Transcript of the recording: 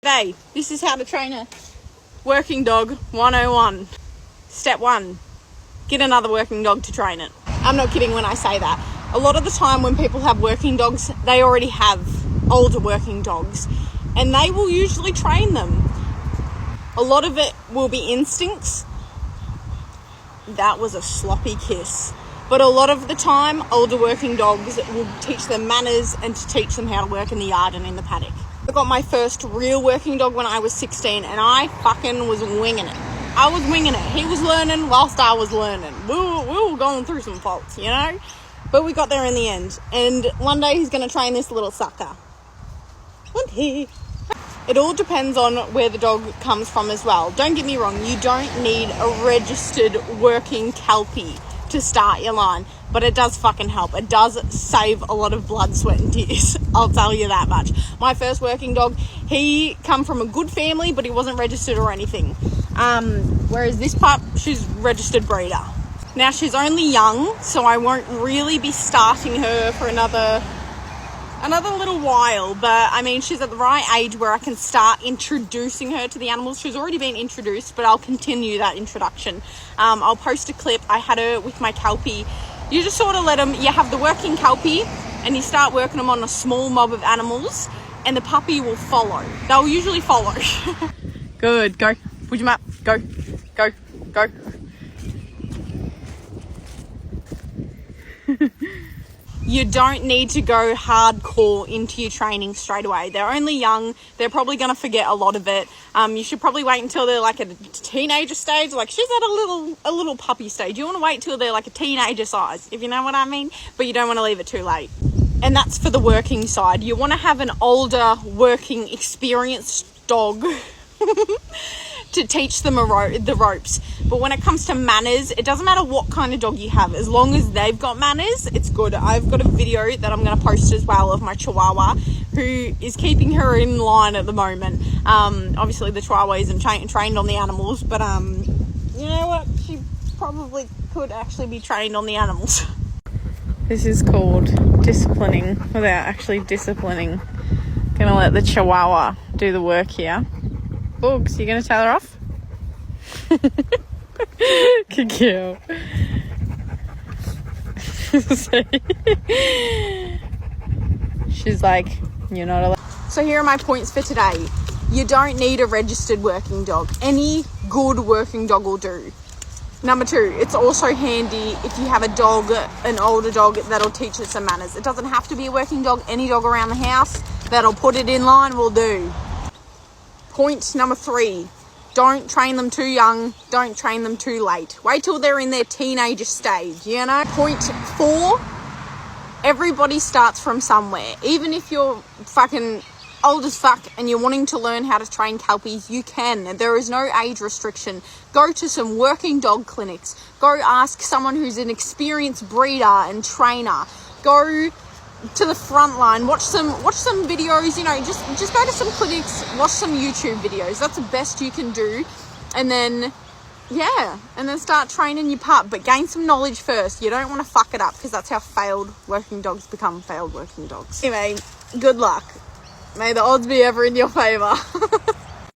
G'day, this is how to train a working dog 101. Step 1, get another working dog to train it. I'm not kidding when I say that. A lot of the time when people have working dogs, they already have older working dogs and they will usually train them. A lot of it will be instincts. That was a sloppy kiss. But a lot of the time, older working dogs will teach them manners and to teach them how to work in the yard and in the paddock. I got my first real working dog when I was 16 and I fucking was winging it. I was winging it. He was learning whilst I was learning. We were going through some faults, you know? But we got there in the end. And one day he's going to train this little sucker. One day. It all depends on where the dog comes from as well. Don't get me wrong, you don't need a registered working Kelpie to start your line, but it does fucking help. It does save a lot of blood, sweat and tears. I'll tell you that much. My first working dog, he come from a good family, but he wasn't registered or anything. Whereas this pup, she's registered breeder. Now she's only young, so I won't really be starting her for another little while, but I mean she's at the right age where I can start introducing her to the animals. She's already been introduced, but I'll continue that introduction. I'll post a clip. I had her with my Kelpie. You just sort of let them, you have the working Kelpie and you start working them on a small mob of animals and the puppy will follow. They'll usually follow. Good, go. Put him up. Go, go, go. You don't need to go hardcore into your training straight away. They're only young. They're probably going to forget a lot of it. You should probably wait until they're like at a teenager stage. Like she's at a little puppy stage. You want to wait till they're like a teenager size, if you know what I mean. But you don't want to leave it too late. And that's for the working side. You want to have an older, working, experienced dog to teach them the ropes. But when it comes to manners, it doesn't matter what kind of dog you have. As long as they've got manners, it's good. I've got a video that I'm going to post as well of my Chihuahua, who is keeping her in line at the moment. Obviously the Chihuahua isn't trained on the animals, but you know what? She probably could actually be trained on the animals. This is called disciplining without actually disciplining. Gonna let the Chihuahua do the work here. Boogs, you gonna tell her off? Good girl. She's like, you're not allowed. So here are my points for today. You don't need a registered working dog. Any good working dog will do. Number 2, it's also handy if you have a dog, an older dog, that'll teach it some manners. It doesn't have to be a working dog. Any dog around the house that'll put it in line will do. Point number 3, don't train them too young, don't train them too late. Wait till they're in their teenager stage, you know? Point 4, everybody starts from somewhere. Even if you're fucking old as fuck and you're wanting to learn how to train Kelpies, you can. There is no age restriction. Go to some working dog clinics. Go ask someone who's an experienced breeder and trainer. Go to the front line, watch some videos, you know, just go to some clinics, watch some YouTube videos. That's the best you can do. And then start training your pup, but gain some knowledge first. You don't want to fuck it up, because that's how failed working dogs become failed working dogs. Anyway, good luck. May the odds be ever in your favor.